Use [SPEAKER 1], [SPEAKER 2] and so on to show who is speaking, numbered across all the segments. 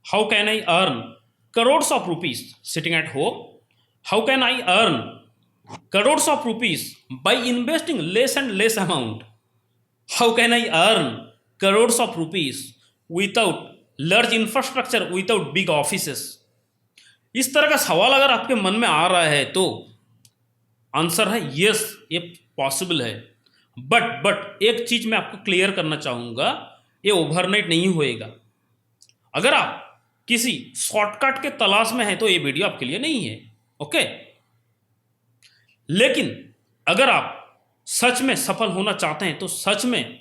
[SPEAKER 1] How can I earn crores of rupees sitting at home? How can I earn crores of rupees by investing less and less amount? How can I earn crores of rupees without large infrastructure, without big offices? इस तरह का सवाल अगर आपके मन में आ रहा है तो आंसर है यस, ये पॉसिबल है। बट एक चीज मैं आपको क्लियर करना चाहूंगा, ये ओवरनाइट नहीं होएगा। अगर आप किसी शॉर्टकट के तलाश में हैं तो ये वीडियो आपके लिए नहीं है। ओके, लेकिन अगर आप सच में सफल होना चाहते हैं, तो सच में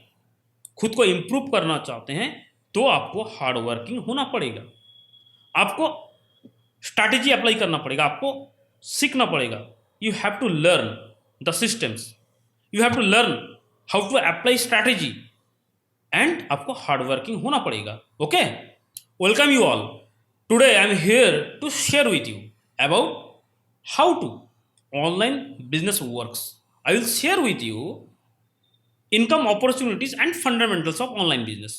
[SPEAKER 1] खुद को इंप्रूव करना चाहते हैं, तो आपको हार्ड वर्किंग होना पड़ेगा। आपको स्ट्रैटेजी अप्लाई करना पड़ेगा, आपको सीखना पड़ेगा। You have to learn the systems, you have to learn how to apply strategy, and आपको हार्ड वर्किंग होना पड़ेगा। Okay, welcome you all. Today I am here to share with you about how to online business works. I will share with you income opportunities and fundamentals of online business.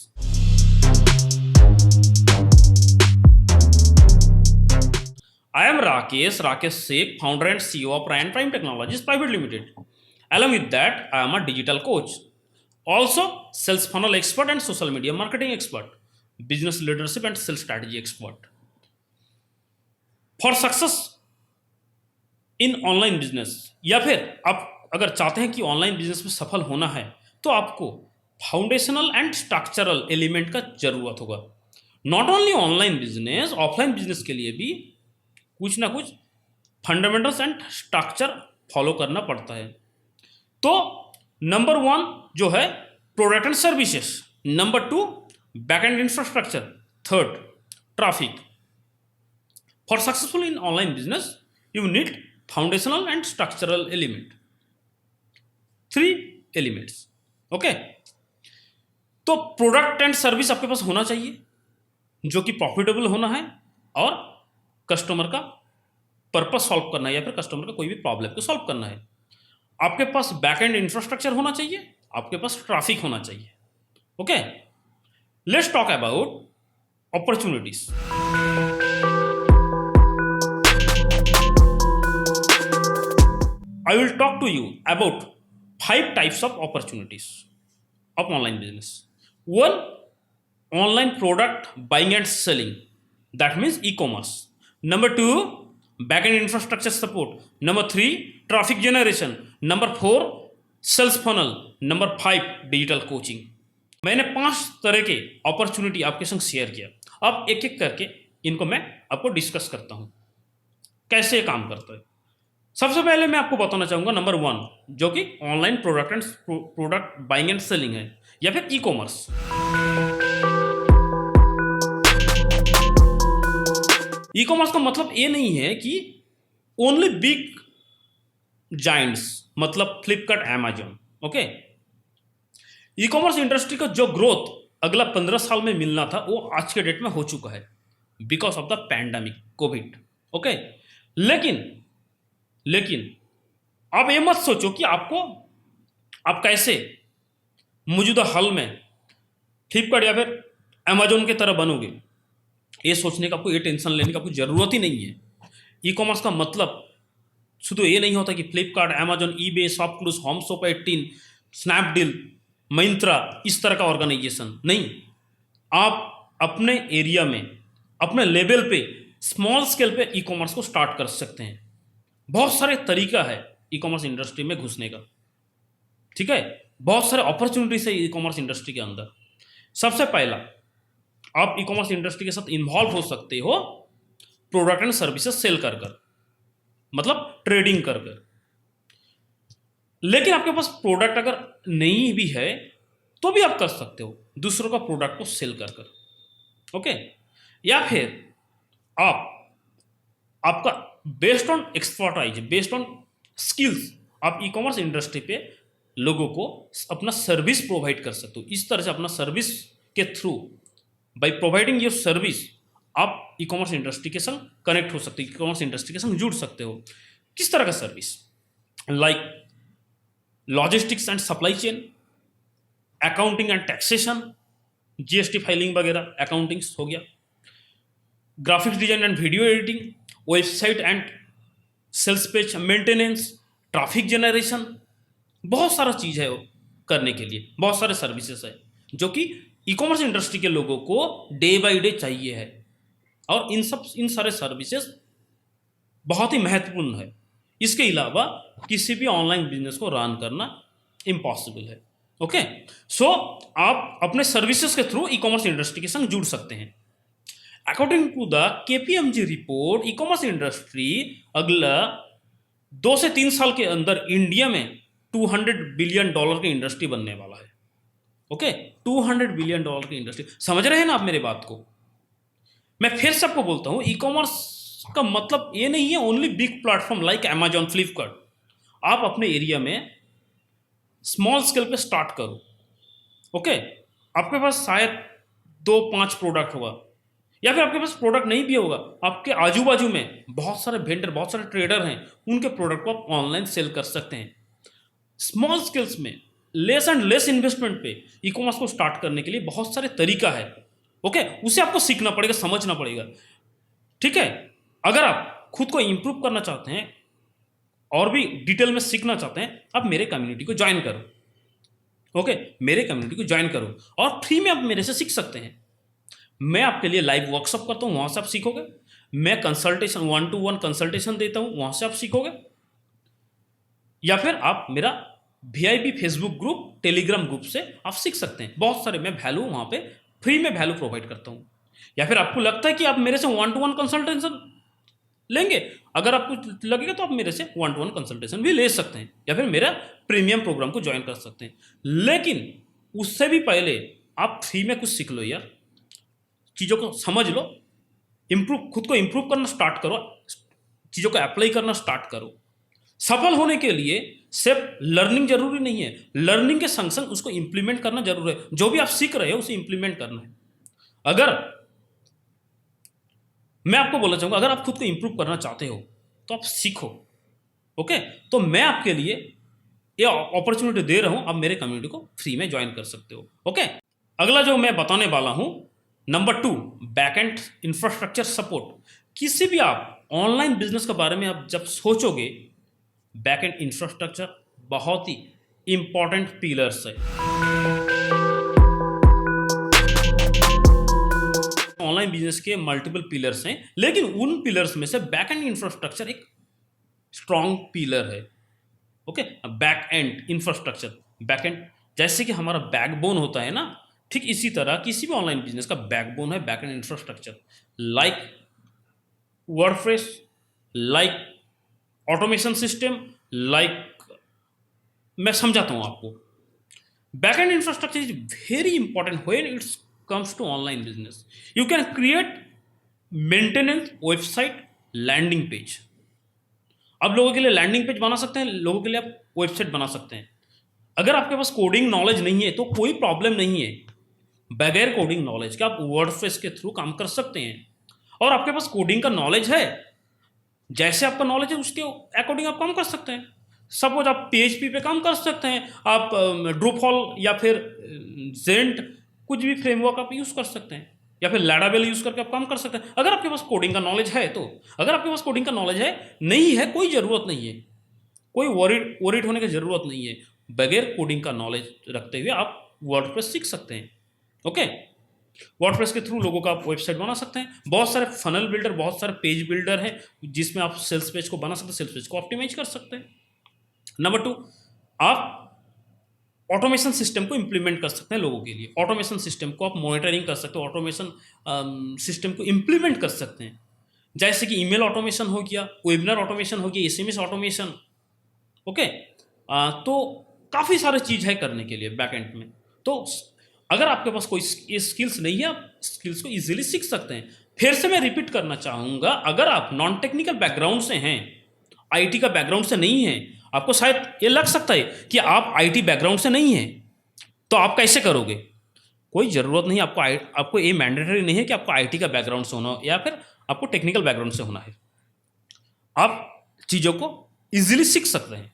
[SPEAKER 1] I am Rakesh Sheikh, founder and CEO of Prime Technologies Private Limited. Along with that, I am a digital coach, also sales funnel expert and social media marketing expert, business leadership and sales strategy expert. For success in online business, या फिर आप अगर चाहते हैं कि online business में सफल होना है, तो आपको फाउंडेशनल एंड स्ट्रक्चरल एलिमेंट का जरूरत होगा। Not only online business, offline business के लिए भी कुछ ना कुछ फंडामेंटल्स एंड स्ट्रक्चर फॉलो करना पड़ता है। तो नंबर 1 जो है product and services, number 2 back end infrastructure, third traffic. For successful in online business you need foundational and structural element, 3 elements. Okay, तो प्रोडक्ट एंड सर्विस आपके पास होना चाहिए जो कि प्रॉफिटेबल होना है और कस्टमर का पर्पस सॉल्व करना है, या फिर कस्टमर का कोई भी प्रॉब्लम को सॉल्व करना है। आपके पास बैक एंड इंफ्रास्ट्रक्चर होना चाहिए, आपके पास ट्रैफिक होना चाहिए। Okay, let's talk about opportunities. I will talk to you about 5 types of opportunities of online business. 1, online product buying and selling, that means e-commerce. Number 2, backend infrastructure support. Number 3, traffic generation. Number 4, sales funnel. Number 5, digital coaching. मैंने 5 तरह के opportunity आपके संग share किया। अब एक एक करके इनको मैं आपको डिस्कस करता हूं कैसे काम करता है। सबसे पहले मैं आपको बताना चाहूंगा नंबर 1, जो कि online product buying and selling है, या फिर ई कॉमर्स। ई कॉमर्स का मतलब ये नहीं है कि ओनली बिग जाइंट्स, मतलब फ्लिपकार्ट, अमेजॉन। ओके, ई कॉमर्स इंडस्ट्री का जो ग्रोथ अगला 15 साल में मिलना था, वो आज के डेट में हो चुका है because of the pandemic Covid. Okay, लेकिन आप ये मत सोचो कि आप कैसे मौजूदा हाल में फ्लिपकार्ट या फिर अमेजोन की तरह बनोगे। ये सोचने का आपको, ये टेंशन लेने का कोई ज़रूरत ही नहीं है। ई कॉमर्स का मतलब शुद्ध ये नहीं होता कि Flipkart, Amazon, eBay, ShopClues, HomeShop 18, Snapdeal, Myntra, इस तरह का ऑर्गेनाइजेशन नहीं। आप अपने एरिया में, अपने लेवल पे, स्मॉल स्केल पे ई कॉमर्स को स्टार्ट कर सकते हैं। बहुत सारे तरीका है ई कॉमर्स इंडस्ट्री में घुसने का, ठीक है। बहुत सारे अपॉर्चुनिटीज है ई कॉमर्स इंडस्ट्री के अंदर। सबसे पहला, आप ई कॉमर्स इंडस्ट्री के साथ इन्वॉल्व हो सकते हो प्रोडक्ट एंड सर्विसेज सेल कर कर, मतलब ट्रेडिंग कर कर। लेकिन आपके पास प्रोडक्ट अगर नहीं भी है तो भी आप कर सकते हो दूसरों का प्रोडक्ट को सेल कर कर। ओके, या फिर आपका based on expertise, based on skills, आप ई कॉमर्स इंडस्ट्री पे लोगों को अपना सर्विस प्रोवाइड कर सकते हो। इस तरह से अपना सर्विस के through, by providing your service, आप ई कॉमर्स इंडस्ट्री के संग कनेक्ट हो सकते हो, ई कॉमर्स इंडस्ट्री के संग जुड़ सकते हो। किस तरह का service? Like logistics and supply chain, accounting and taxation, GST filing वगैरह, अकाउंटिंग हो गया, graphics design and video editing, website and sales page maintenance, traffic generation, बहुत सारा चीज़ है वो करने के लिए, बहुत सारे सर्विसेज है जो कि ई कॉमर्स इंडस्ट्री के लोगों को डे बाय डे चाहिए है। और इन सारे सर्विसेज बहुत ही महत्वपूर्ण है। इसके अलावा किसी भी ऑनलाइन बिजनेस को रन करना इम्पॉसिबल है। ओके, सो आप अपने सर्विसेज के थ्रू ई कॉमर्स इंडस्ट्री के संग जुड़ सकते हैं। According to the KPMG report, e commerce industry अगला 2 से 3 साल के अंदर इंडिया में $200 बिलियन की इंडस्ट्री बनने वाला है। ओके, $200 बिलियन की इंडस्ट्री, समझ रहे हैं ना आप मेरे बात को? मैं फिर से आपको बोलता हूं, ई कॉमर्स का मतलब ये नहीं है only big platform like Amazon, Flipkart. आप अपने एरिया में स्मॉल स्केल पे स्टार्ट करो। ओके, आपके पास शायद 2-5 प्रोडक्ट होगा, या फिर आपके पास प्रोडक्ट नहीं भी होगा, आपके आजू बाजू में बहुत सारे वेंडर, बहुत सारे ट्रेडर हैं, उनके प्रोडक्ट को आप ऑनलाइन सेल कर सकते हैं। स्मॉल स्केल्स में लेस एंड लेस इन्वेस्टमेंट पे ई कॉमर्स को स्टार्ट करने के लिए बहुत सारे तरीका है। ओके, उसे आपको सीखना पड़ेगा, समझना पड़ेगा। ठीक है, अगर आप खुद को इंप्रूव करना चाहते हैं और भी डिटेल में सीखना चाहते हैं, आप मेरे कम्युनिटी को ज्वाइन करो। ओके, मेरे कम्युनिटी को ज्वाइन करो और फ्री में आप मेरे से सीख सकते हैं। मैं आपके लिए लाइव वर्कशॉप करता हूं, वहां से आप सीखोगे। मैं कंसल्टेशन, 1-to-1 कंसल्टेशन देता हूं, वहां से आप सीखोगे। या फिर आप मेरा VIP Facebook group, Telegram group से आप सीख सकते हैं। बहुत सारे मैं वैल्यू वहां पे फ्री में वैल्यू प्रोवाइड करता हूं। या फिर आपको लगता है कि आप मेरे से 1-to-1 कंसल्टेशन लेंगे, अगर आपको लगेगा तो आप मेरे से 1-to-1 कंसल्टेशन भी ले सकते हैं, या फिर मेरा प्रीमियम प्रोग्राम को ज्वाइन कर सकते हैं। लेकिन उससे भी पहले आप फ्री में कुछ सीख लो यार, चीज़ों को समझ लो, इम्प्रूव, खुद को इम्प्रूव करना स्टार्ट करो, चीज़ों को अप्लाई करना स्टार्ट करो। सफल होने के लिए सिर्फ लर्निंग जरूरी नहीं है, लर्निंग के संग संग उसको इंप्लीमेंट करना जरूरी है। जो भी आप सीख रहे हो उसे इंप्लीमेंट करना है। अगर मैं आपको बोलना चाहूंगा, अगर आप खुद को इंप्रूव करना चाहते हो तो आप सीखो। ओके, तो मैं आपके लिए ये अपॉर्चुनिटी दे रहा हूं, आप मेरे कम्युनिटी को फ्री में ज्वाइन कर सकते हो। ओके, अगला जो मैं बताने वाला हूं, number 2, back end infrastructure support. किसी भी आप ऑनलाइन बिजनेस के बारे में आप जब सोचोगे, बैक एंड इंफ्रास्ट्रक्चर बहुत ही इंपॉर्टेंट पिलर्स है। ऑनलाइन बिजनेस के मल्टीपल पिलर्स हैं, लेकिन उन पिलर्स में से बैक एंड इंफ्रास्ट्रक्चर एक स्ट्रॉन्ग पिलर है। Okay, back end infrastructure, back and जैसे कि हमारा बैकबोन होता है ना, ठीक इसी तरह किसी भी ऑनलाइन बिजनेस का बैकबोन है back end infrastructure. Like WordPress, like automation system, like, मैं समझाता हूं आपको। Back end infrastructure is very important when it's comes to online business. You can create maintenance website, landing page. अब लोगों के लिए लैंडिंग पेज बना सकते हैं, लोगों के लिए आप वेबसाइट बना सकते हैं। अगर आपके पास कोडिंग नॉलेज नहीं है तो कोई प्रॉब्लम नहीं है, बगैर कोडिंग नॉलेज के आप वर्डप्रेस के थ्रू काम कर सकते हैं। और आपके पास कोडिंग का नॉलेज है, जैसे आपका नॉलेज है उसके अकॉर्डिंग आप काम कर सकते हैं। सपोज आप पीएचपी पे काम कर सकते हैं, आप ड्रूपॉल या फिर जेंट, कुछ भी फ्रेमवर्क आप यूज़ कर सकते हैं, या फिर लैडाबेल यूज़ करके आप काम कर सकते हैं, अगर आपके पास कोडिंग का नॉलेज है तो। अगर आपके पास कोडिंग का नॉलेज है, नहीं है, कोई ज़रूरत नहीं है, कोई वरीड होने की ज़रूरत नहीं है। बगैर कोडिंग का नॉलेज रखते हुए आप वर्डप्रेस सीख सकते हैं। ओके, वर्डप्रेस के थ्रू लोगों का आप वेबसाइट बना सकते हैं। बहुत सारे फनल बिल्डर, बहुत सारे पेज बिल्डर हैं जिसमें आप सेल्स पेज को बना सकते हैं, सेल्स पेज को ऑप्टिमाइज कर सकते हैं। नंबर 2, आप ऑटोमेशन सिस्टम को इंप्लीमेंट कर सकते हैं लोगों के लिए। ऑटोमेशन सिस्टम को आप मॉनिटरिंग कर सकते हो, ऑटोमेशन सिस्टम को इंप्लीमेंट कर सकते हैं, जैसे कि ईमेल ऑटोमेशन हो गया, वेबिनार ऑटोमेशन हो गया, एसएमएस ऑटोमेशन। ओके, तो काफ़ी सारे चीज़ है करने के लिए बैकएंड में। तो अगर आपके पास कोई स्किल्स नहीं है, आप स्किल्स को इजीली सीख सकते हैं। फिर से मैं रिपीट करना चाहूँगा, अगर आप नॉन टेक्निकल बैकग्राउंड से हैं, आईटी का बैकग्राउंड से नहीं है, आपको शायद ये लग सकता है कि आप आईटी बैकग्राउंड से नहीं हैं, तो आप कैसे करोगे? कोई ज़रूरत नहीं, आपको ये मैंडेटरी नहीं है कि आपको आईटी का बैकग्राउंड से होना या फिर आपको टेक्निकल बैकग्राउंड से होना है। आप चीज़ों को इजीली सीख सकते हैं।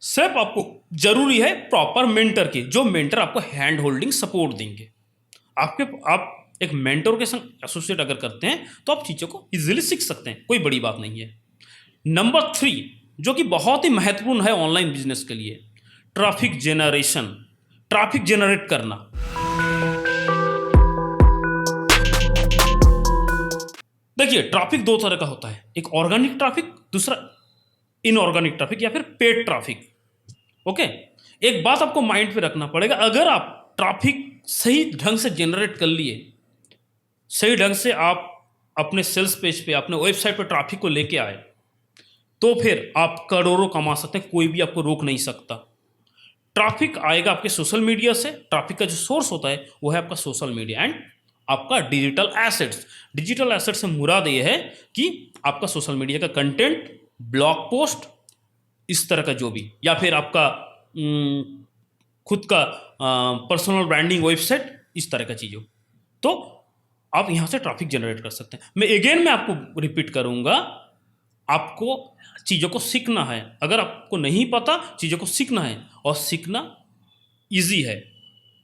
[SPEAKER 1] सिर्फ आपको जरूरी है प्रॉपर मेंटर की, जो मेंटर आपको हैंड होल्डिंग सपोर्ट देंगे। आप एक मेंटोर के संग एसोसिएट अगर करते हैं तो आप चीज़ों को इजीली सीख सकते हैं, कोई बड़ी बात नहीं है। नंबर 3 जो कि बहुत ही महत्वपूर्ण है ऑनलाइन बिजनेस के लिए, ट्रैफिक जेनरेशन, ट्रैफिक जेनरेट करना। देखिए ट्रैफिक दो तरह का होता है, एक ऑर्गेनिक ट्रैफिक, दूसरा इनऑर्गेनिक ट्रैफिक या फिर पेड ट्रैफिक। ओके, एक बात आपको माइंड पे रखना पड़ेगा, अगर आप ट्रैफिक सही ढंग से जनरेट कर लिए, सही ढंग से आप अपने सेल्स पेज पे, अपने वेबसाइट पे ट्रैफिक को लेके आए, तो फिर आप करोड़ों कमा सकते हैं, कोई भी आपको रोक नहीं सकता। ट्रैफिक आएगा आपके सोशल मीडिया से, ट्रैफिक का जो सोर्स होता है वो है आपका सोशल मीडिया एंड आपका डिजिटल एसेट्स। डिजिटल एसेट से मुराद ये है कि आपका सोशल मीडिया का कंटेंट, ब्लॉग पोस्ट, इस तरह का जो भी, या फिर आपका खुद का पर्सनल ब्रांडिंग वेबसाइट, इस तरह का चीज़ों, तो आप यहाँ से ट्रैफिक जनरेट कर सकते हैं। मैं आपको रिपीट करूँगा, आपको चीज़ों को सीखना है। अगर आपको नहीं पता, चीज़ों को सीखना है, और सीखना इजी है,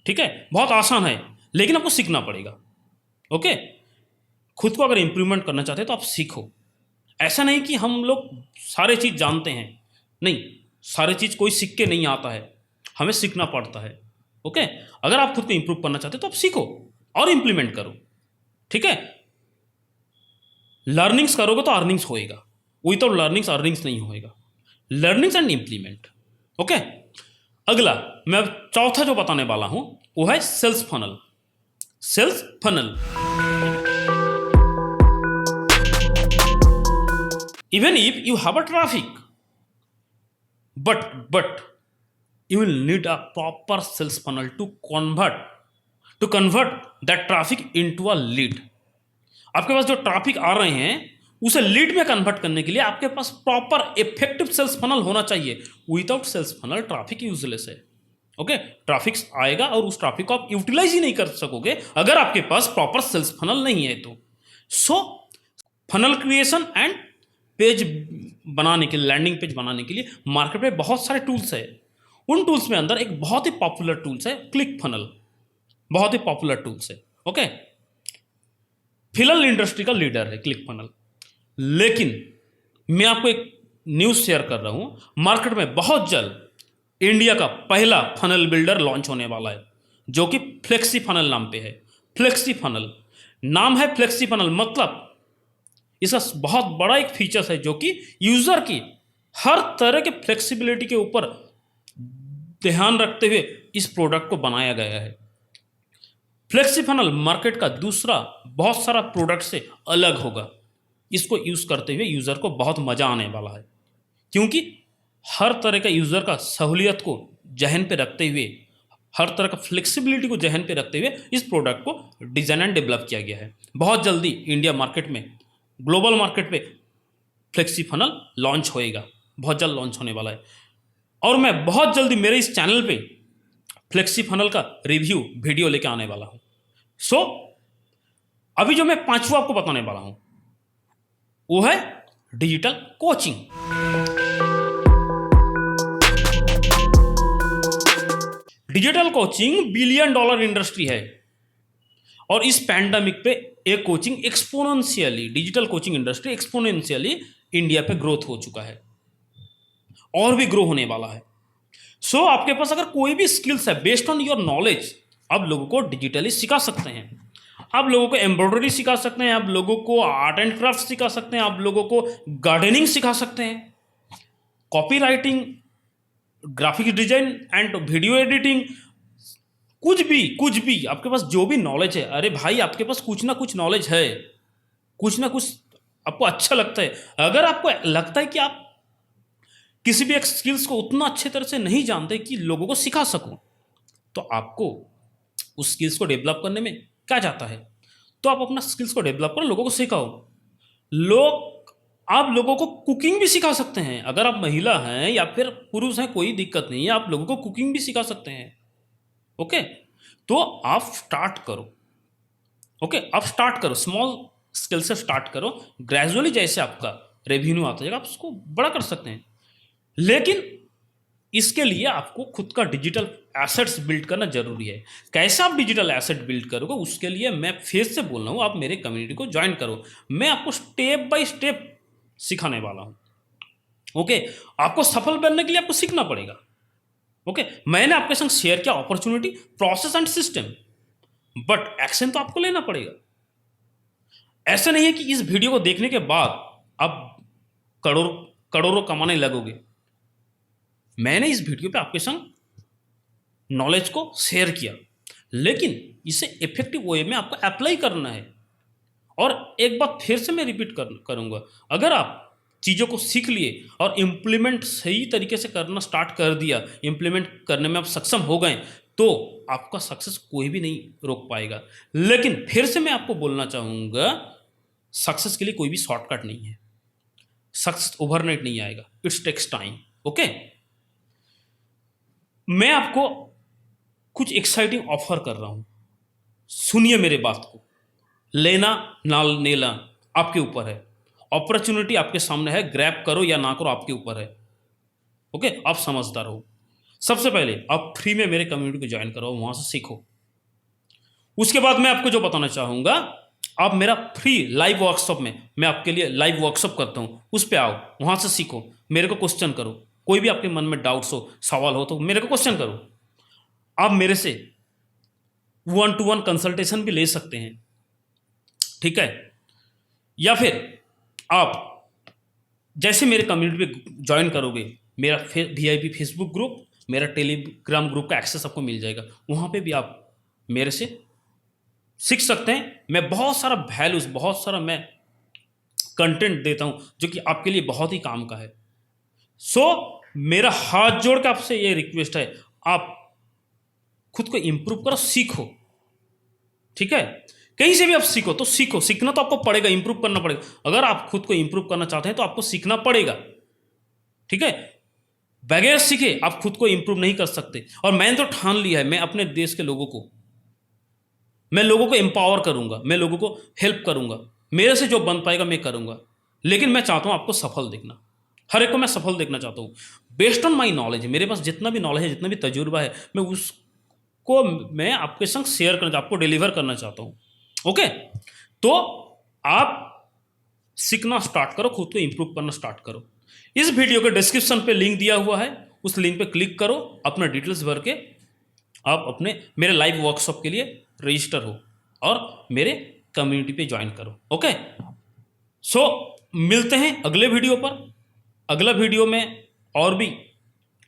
[SPEAKER 1] ठीक है, बहुत आसान है, लेकिन आपको सीखना पड़ेगा। ओके, खुद को अगर इम्प्रूवमेंट करना चाहते हैं तो आप सीखो। ऐसा नहीं कि हम लोग सारे चीज़ जानते हैं, नहीं, सारे चीज़ कोई सीख के नहीं आता है, हमें सीखना पड़ता है। ओके, अगर आप खुद को इम्प्रूव करना चाहते हैं तो आप सीखो और इम्प्लीमेंट करो, ठीक है। लर्निंग्स करोगे तो अर्निंग्स होएगा, विदाउट लर्निंग्स अर्निंग्स नहीं होएगा। Learnings and implement. ओके, अगला मैं अब चौथा जो बताने वाला हूं वो है sales funnel. Sales funnel, even if you have a traffic, but you will need a proper sales funnel to convert that traffic into a lead। आपके पास जो ट्रैफिक आ रहे हैं उसे लीड में कन्वर्ट करने के लिए आपके पास प्रॉपर इफेक्टिव सेल्स फनल होना चाहिए। Without sales funnel traffic useless है। ओके, ट्रैफिक आएगा और उस ट्रैफिक को आप यूटिलाइज ही नहीं कर सकोगे अगर आपके पास प्रॉपर सेल्स फनल नहीं है तो। सो फनल क्रिएशन एंड पेज बनाने के लिए, लैंडिंग पेज बनाने के लिए मार्केट में बहुत सारे टूल्स है। उन टूल्स में अंदर एक बहुत ही पॉपुलर टूल्स है क्लिक फनल, बहुत ही पॉपुलर टूल्स है। ओके, फिलहाल इंडस्ट्री का लीडर है क्लिक फनल, लेकिन मैं आपको एक न्यूज़ शेयर कर रहा हूँ, मार्केट में बहुत जल्द इंडिया का पहला फनल बिल्डर लॉन्च होने वाला है, जो कि फ्लेक्सी फनल नाम पे है। फ्लेक्सी फनल नाम है, फ्लेक्सी फनल मतलब इसका बहुत बड़ा एक फीचर्स है जो कि यूजर की हर तरह के फ्लेक्सिबिलिटी के ऊपर ध्यान रखते हुए इस प्रोडक्ट को बनाया गया है। फ्लेक्सी फनल मार्केट का दूसरा बहुत सारा प्रोडक्ट से अलग होगा। इसको यूज करते हुए यूजर को बहुत मजा आने वाला है, क्योंकि हर तरह का यूजर का सहूलियत को जहन पे रखते हुए, हर तरह का फ्लेक्सिबिलिटी को जहन पे रखते हुए इस प्रोडक्ट को डिजाइन एंड डेवलप किया गया है। बहुत जल्दी इंडिया मार्केट में, ग्लोबल मार्केट पे फ्लेक्सी फनल लॉन्च होएगा, बहुत जल्द लॉन्च होने वाला है। और मैं बहुत जल्दी मेरे इस चैनल पे फ्लेक्सी फनल का रिव्यू वीडियो लेके आने वाला हूं। सो अभी जो मैं पांचवा आपको बताने वाला हूं वो है digital coaching. Digital coaching billion dollar industry है, और इस पैंडेमिक पे एक coaching exponentially, digital coaching industry exponentially India पे ग्रोथ हो चुका है और भी ग्रो होने वाला है। सो आपके पास अगर कोई भी स्किल्स है, बेस्ड ऑन योर नॉलेज, आप लोगों को डिजिटली सिखा सकते हैं। आप लोगों को एम्ब्रॉयडरी सिखा सकते हैं, आप लोगों को आर्ट एंड क्राफ्ट सिखा सकते हैं, आप लोगों को गार्डनिंग सिखा सकते हैं, copy writing, graphic design and video editing, कुछ भी आपके पास जो भी नॉलेज है। अरे भाई, आपके पास कुछ ना कुछ नॉलेज है, कुछ ना कुछ आपको अच्छा लगता है। अगर आपको लगता है कि आप किसी भी एक स्किल्स को उतना अच्छे तरह से नहीं जानते कि लोगों को सिखा सको, तो आपको उस स्किल्स को डेवलप करने में क्या जाता है, तो आप अपना स्किल्स को डेवलप करो, लोगों को सिखाओ। आप लोगों को कुकिंग भी सिखा सकते हैं। अगर आप महिला हैं या फिर पुरुष हैं, कोई दिक्कत नहीं है, आप लोगों को कुकिंग भी सिखा सकते हैं। ओके, तो आप स्टार्ट करो। ओके, आप स्टार्ट करो, स्मॉल स्किल से स्टार्ट करो, ग्रेजुअली जैसे आपका रेवेन्यू आता जाएगा आप उसको बड़ा कर सकते हैं। लेकिन इसके लिए आपको खुद का डिजिटल एसेट्स बिल्ड करना जरूरी है। कैसे आप डिजिटल एसेट बिल्ड करोगे, उसके लिए मैं फिर से बोल रहा हूँ, आप मेरे कम्युनिटी को ज्वाइन करो। मैं आपको स्टेप बाय स्टेप सिखाने वाला हूँ। ओके, आपको सफल बनने के लिए आपको सीखना पड़ेगा। ओके, मैंने आपके संग शेयर किया opportunity, process and system, but action तो आपको लेना पड़ेगा। ऐसा नहीं है कि इस वीडियो को देखने के बाद आप करोड़ करोड़ों कमाने लगोगे। मैंने इस वीडियो पे आपके संग नॉलेज को शेयर किया, लेकिन इसे इफेक्टिव वे में आपको अप्लाई करना है। और एक बात फिर से मैं रिपीट करूंगा, अगर आप चीज़ों को सीख लिए और इम्प्लीमेंट सही तरीके से करना स्टार्ट कर दिया, इम्प्लीमेंट करने में आप सक्षम हो गए, तो आपका सक्सेस कोई भी नहीं रोक पाएगा। लेकिन फिर से मैं आपको बोलना चाहूँगा, सक्सेस के लिए कोई भी शॉर्टकट नहीं है। सक्सेस ओवरनाइट नहीं आएगा, इट्स टेक्स टाइम। ओके, मैं आपको कुछ एक्साइटिंग ऑफर कर रहा हूं, सुनिए मेरे बात को। लेना ना लेना आपके ऊपर है। अपॉर्चुनिटी आपके सामने है, ग्रैब करो या ना करो आपके ऊपर है। ओके, आप समझदार हो। सबसे पहले आप फ्री में मेरे कम्युनिटी को ज्वाइन करो, वहां से सीखो। उसके बाद मैं आपको जो बताना चाहूंगा, आप मेरा फ्री लाइव वर्कशॉप में, मैं आपके लिए लाइव वर्कशॉप करता हूं, उस पर आओ, वहां से सीखो, मेरे को क्वेश्चन करो। कोई भी आपके मन में डाउट्स हो, सवाल हो, तो मेरे को क्वेश्चन करो। आप मेरे से 1-to-1 कंसल्टेशन भी ले सकते हैं, ठीक है। या फिर आप जैसे मेरे कम्युनिटी पे ज्वाइन करोगे, मेरा VIP फेसबुक ग्रुप, मेरा टेलीग्राम ग्रुप का एक्सेस आपको मिल जाएगा। वहाँ पे भी आप मेरे से सीख सकते हैं। मैं बहुत सारा वैल्यूज, बहुत सारा मैं कंटेंट देता हूँ जो कि आपके लिए बहुत ही काम का है। सो मेरा हाथ जोड़ के आपसे ये रिक्वेस्ट है, आप खुद को इंप्रूव करो, सीखो, ठीक है। कहीं से भी आप सीखो तो सीखो, सीखना तो आपको पड़ेगा, इंप्रूव करना पड़ेगा। अगर आप खुद को इंप्रूव करना चाहते हैं तो आपको सीखना पड़ेगा, ठीक है। बगैर सीखे आप खुद को इंप्रूव नहीं कर सकते। और मैंने तो ठान लिया है, मैं अपने देश के लोगों को, मैं लोगों को एम्पावर करूंगा, मैं लोगों को हेल्प करूंगा, मेरे से जो बन पाएगा मैं करूंगा। लेकिन मैं चाहता हूं आपको सफल देखना, हर एक को मैं सफल देखना चाहता हूं। बेस्ड ऑन माई नॉलेज, मेरे पास जितना भी नॉलेज है, जितना भी तजुर्बा है, मैं उसको मैं आपके संग शेयर करना, आपको डिलीवर करना चाहता हूं। ओके, तो आप सीखना स्टार्ट करो, खुद को इंप्रूव करना स्टार्ट करो। इस वीडियो के डिस्क्रिप्शन पे लिंक दिया हुआ है, उस लिंक पे क्लिक करो, अपना डिटेल्स भर के आप अपने मेरे लाइव वर्कशॉप के लिए रजिस्टर हो और मेरे कम्युनिटी पे ज्वाइन करो। ओके, सो मिलते हैं अगले वीडियो पर। अगला वीडियो में और भी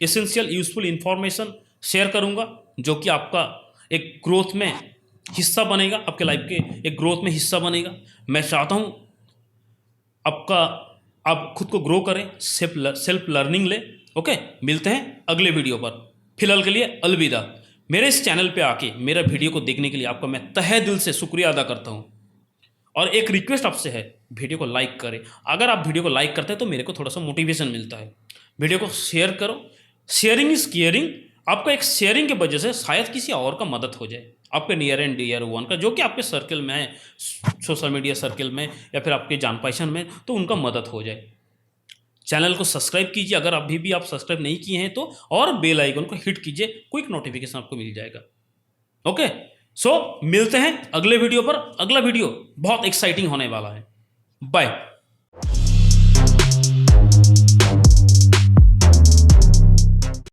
[SPEAKER 1] एसेंशियल यूजफुल इंफॉर्मेशन शेयर करूंगा, जो कि आपका एक ग्रोथ में हिस्सा बनेगा, आपके लाइफ के एक ग्रोथ में हिस्सा बनेगा। मैं चाहता हूं आपका, आप खुद को ग्रो करें, सेल्फ लर्निंग ले। ओके, मिलते हैं अगले वीडियो पर। फिलहाल के लिए अलविदा। मेरे इस चैनल पे आके मेरा वीडियो को देखने के लिए आपका मैं तहे दिल से शुक्रिया अदा करता हूं। और एक रिक्वेस्ट आपसे है, वीडियो को लाइक करें। अगर आप वीडियो को लाइक करते हैं तो मेरे को थोड़ा सा मोटिवेशन मिलता है। वीडियो को शेयर करो, शेयरिंग इज केयरिंग। आपको एक शेयरिंग की वजह से शायद किसी और का मदद हो जाए, आपके नियर एंड डियर वन का, जो कि आपके सर्कल में है, सोशल मीडिया सर्कल में या फिर आपके जान पहचान में, तो उनका मदद हो जाए। चैनल को सब्सक्राइब कीजिए अगर अभी भी आप सब्सक्राइब नहीं किए हैं तो, और बेल आइकन को हिट कीजिए, क्विक नोटिफिकेशन आपको मिल जाएगा। ओके, सो मिलते हैं अगले वीडियो पर। अगला वीडियो बहुत एक्साइटिंग होने वाला है। बाय।